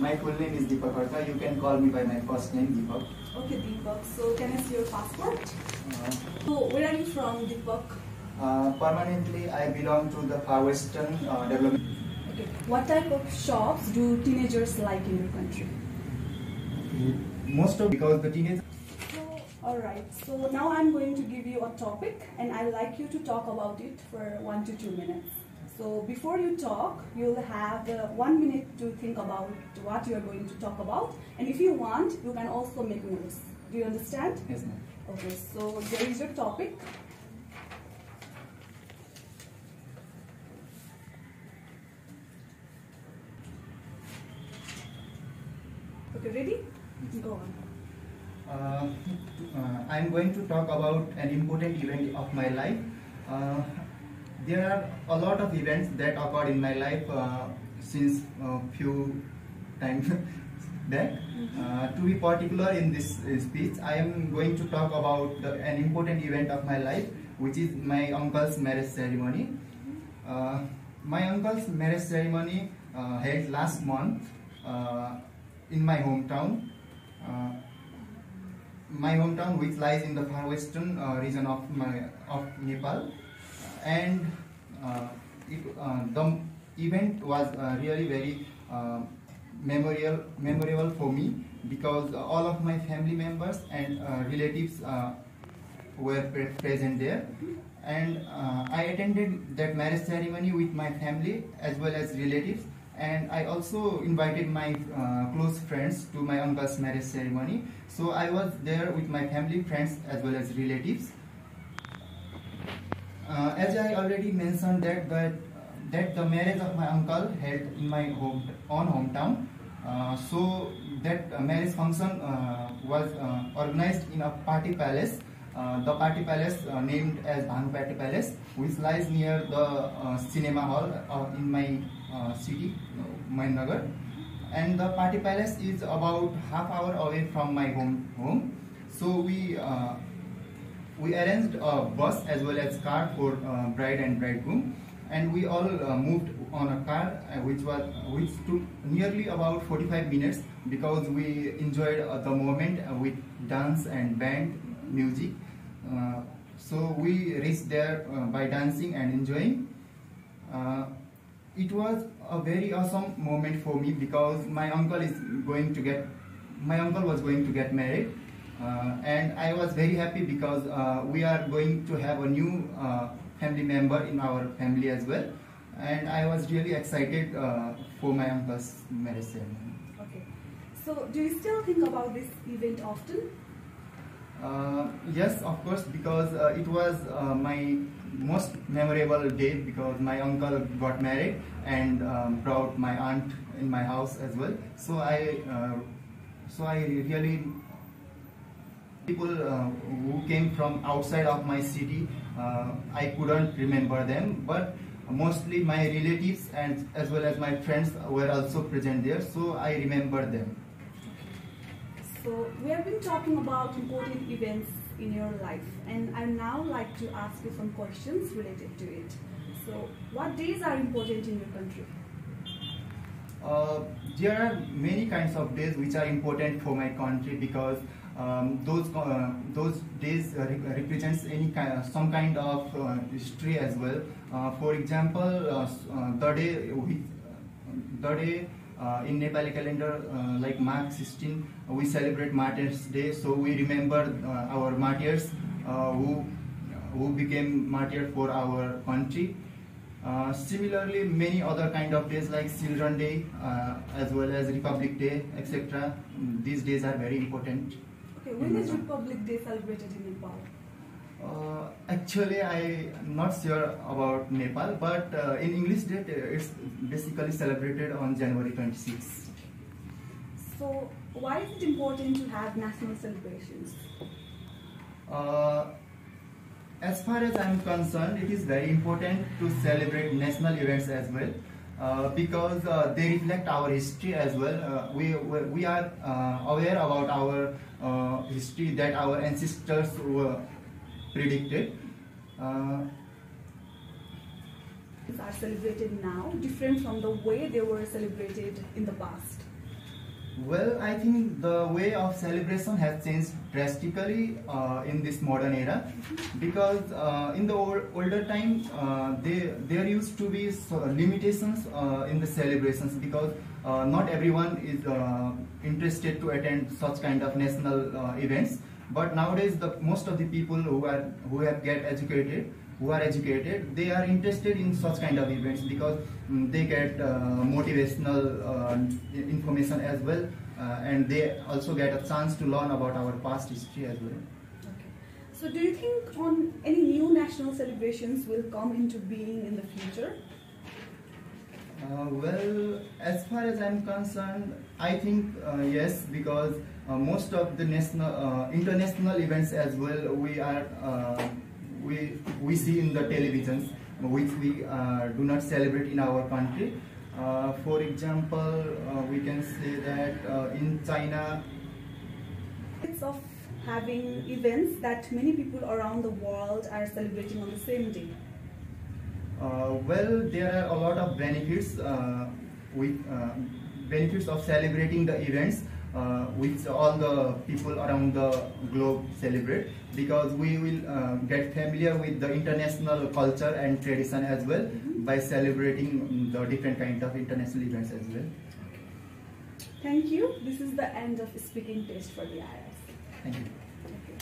My full name is Deepak Harka. You can call me by my first name, Deepak. Okay, Deepak. So can I see your passport? So where are you from, Deepak? Permanently, I belong to the Far Western Development. Okay. What type of shops do teenagers like in your country? Most of because the teenagers. Alright, so now I'm going to give you a topic and I'd like you to talk about it for 1 to 2 minutes. So before you talk, you'll have 1 minute to think about what you're going to talk about, and if you want, you can also make notes. Do you understand? Yes, ma'am. Okay, so there is your topic. Okay, ready? Go on. I'm going to talk about an important event of my life. There are a lot of events that occurred in my life since few times back. To be particular in this speech, I am going to talk about an important event of my life, which is my uncle's marriage ceremony. My uncle's marriage ceremony held last month in my hometown. My hometown, which lies in the far western region of Nepal, and the event was really very memorable for me, because all of my family members and relatives were present there, and I attended that marriage ceremony with my family as well as relatives. And I also invited my close friends to my uncle's marriage ceremony. So I was there with my family, friends as well as relatives. As I already mentioned that the marriage of my uncle held in my hometown. So that marriage function was organized in a party palace. The party palace named as Bhanupati Palace, which lies near the cinema hall in my city, Nagar. And the party palace is about half hour away from my home. So we arranged a bus as well as car for bride and bridegroom, and we all moved on a car which took nearly about 45 minutes, because we enjoyed the moment with dance and band music. So we reached there by dancing and enjoying. It was a very awesome moment for me, because my uncle was going to get married, and I was very happy because we are going to have a new family member in our family as well, and I was really excited for my uncle's marriage ceremony. Okay, so do you still think about this event often? Yes, of course, because it was my most memorable day, because my uncle got married and brought my aunt in my house as well. So I really, people who came from outside of my city, I couldn't remember them, but mostly my relatives and as well as my friends were also present there, so I remember them. So we have been talking about important events in your life, and I now like to ask you some questions related to it. So what days are important in your country? There are many kinds of days which are important for my country, because those days represents some kind of history as well. For example, the day in Nepali calendar, like March 16, we celebrate Martyrs' Day. So we remember our martyrs who became martyrs for our country. Similarly, many other kind of days like Children's Day as well as Republic Day, etc. These days are very important. Okay, when is Republic Day celebrated in Nepal? Actually, I'm not sure about Nepal, but in English date, it's basically celebrated on January 26th. So, why is it important to have national celebrations? As far as I'm concerned, it is very important to celebrate national events as well, because they reflect our history as well. We are aware about our history that our ancestors were predicted. Are celebrated now different from the way they were celebrated in the past? Well, I think the way of celebration has changed drastically in this modern era, because in the older time there used to be limitations in the celebrations, because not everyone is interested to attend such kind of national events. But nowadays, most of the people who are educated, they are interested in such kind of events, because they get motivational information as well, and they also get a chance to learn about our past history as well. Okay. So do you think any new national celebrations will come into being in the future? Well, as far as I'm concerned, I think yes, because most of the international events as well, we see in the televisions, which we do not celebrate in our country. For example, we can say that in China, It's of having events that many people around the world are celebrating on the same day. well, there are a lot of benefits benefits of celebrating the events which all the people around the globe celebrate, because we will get familiar with the international culture and tradition as well by celebrating the different kind of international events as well. Thank you. This is the end of speaking test for the IELTS. Thank you. Okay.